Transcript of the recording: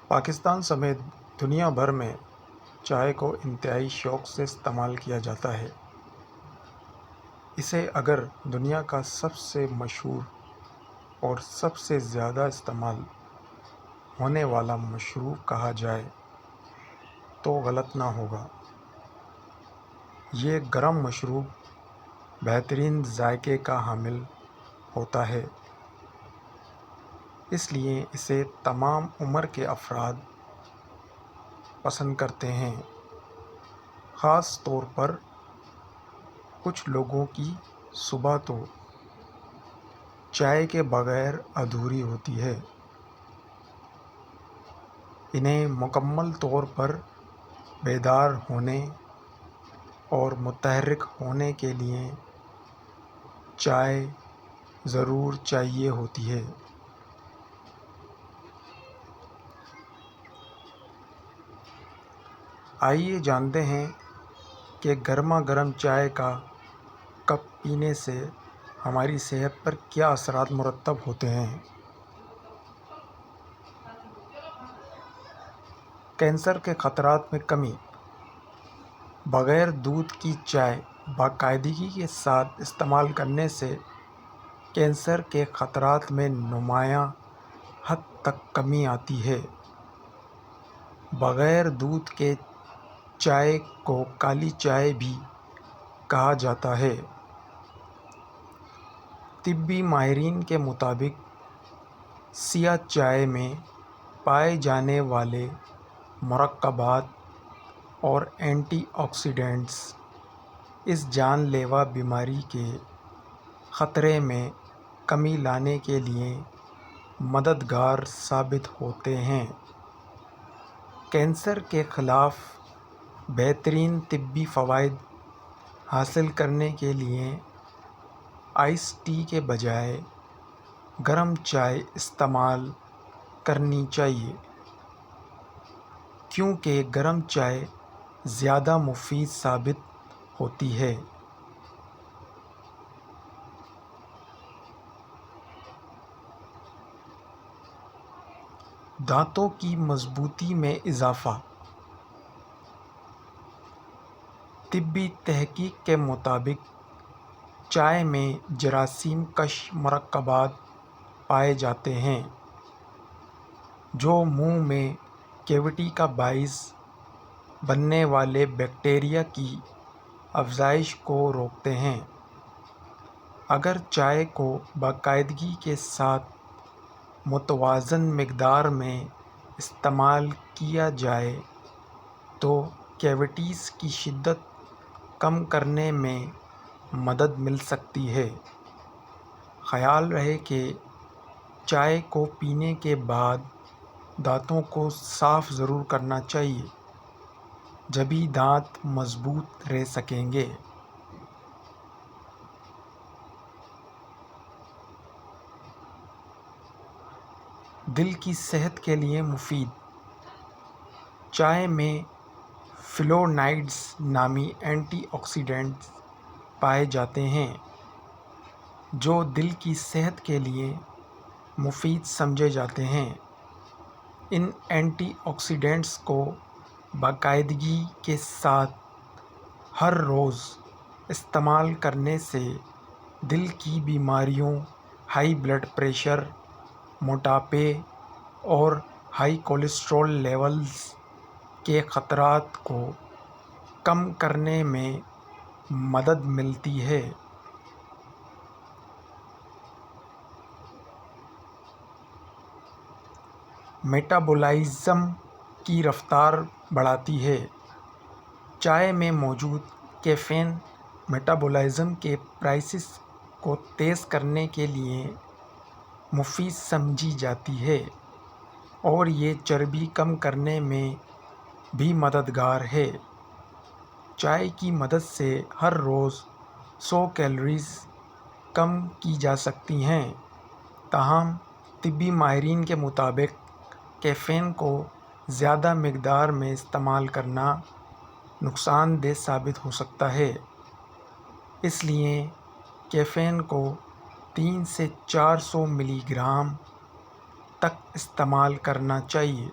پاکستان سمیت دنیا بھر میں چائے کو انتہائی شوق سے استعمال کیا جاتا ہے۔ اسے اگر دنیا کا سب سے مشہور اور سب سے زیادہ استعمال ہونے والا مشروب کہا جائے تو غلط نہ ہوگا۔ یہ گرم مشروب بہترین ذائقے کا حامل ہوتا ہے، اس لیے اسے تمام عمر کے افراد پسند کرتے ہیں۔ خاص طور پر کچھ لوگوں کی صبح تو چائے کے بغیر ادھوری ہوتی ہے۔ انہیں مکمل طور پر بیدار ہونے اور متحرک ہونے کے لیے چائے ضرور چاہیے ہوتی ہے۔ آئیے جانتے ہیں کہ گرما گرم چائے کا کپ پینے سے ہماری صحت پر کیا اثرات مرتب ہوتے ہیں۔ کینسر کے خطرات میں کمی۔ بغیر دودھ کی چائے باقاعدگی کے ساتھ استعمال کرنے سے کینسر کے خطرات میں نمایاں حد تک کمی آتی ہے۔ بغیر دودھ کے چائے کو کالی چائے بھی کہا جاتا ہے۔ طبی ماہرین کے مطابق سیاہ چائے میں پائے جانے والے مرکبات اور اینٹی آکسیڈنٹس اس جان لیوا بیماری کے خطرے میں کمی لانے کے لیے مددگار ثابت ہوتے ہیں۔ کینسر کے خلاف بہترین طبی فوائد حاصل کرنے کے لیے آئس ٹی کے بجائے گرم چائے استعمال کرنی چاہیے، کیونکہ گرم چائے زیادہ مفید ثابت ہوتی ہے۔ دانتوں کی مضبوطی میں اضافہ۔ طبی تحقیق کے مطابق چائے میں جراثیم کش مرکبات پائے جاتے ہیں جو منہ میں کیویٹی کا باعث بننے والے بیکٹیریا کی افزائش کو روکتے ہیں۔ اگر چائے کو باقاعدگی کے ساتھ متوازن مقدار میں استعمال کیا جائے تو کیویٹیز کی شدت کم کرنے میں مدد مل سکتی ہے۔ خیال رہے کہ چائے کو پینے کے بعد دانتوں کو صاف ضرور کرنا چاہیے، جبھی دانت مضبوط رہ سکیں گے۔ دل کی صحت کے لیے مفید۔ چائے میں فلونائڈز نامی اینٹی آکسیڈنٹس پائے جاتے ہیں جو دل کی صحت کے لیے مفید سمجھے جاتے ہیں۔ ان اینٹی آکسیڈنٹس کو باقاعدگی کے ساتھ ہر روز استعمال کرنے سے دل کی بیماریوں، ہائی بلڈ پریشر، موٹاپے اور ہائی کولیسٹرول لیولز کے خطرات کو کم کرنے میں مدد ملتی ہے۔ میٹابولزم کی رفتار بڑھاتی ہے۔ چائے میں موجود کیفین میٹابولزم کے پروسیس کو تیز کرنے کے لیے مفید سمجھی جاتی ہے اور یہ چربی کم کرنے میں بھی مددگار ہے۔ چائے کی مدد سے ہر روز 100 کیلوریز کم کی جا سکتی ہیں، تاہم طبی ماہرین کے مطابق کیفین کو زیادہ مقدار میں استعمال کرنا نقصان دہ ثابت ہو سکتا ہے، اس لیے کیفین کو 300 سے 400 ملی گرام تک استعمال کرنا چاہیے۔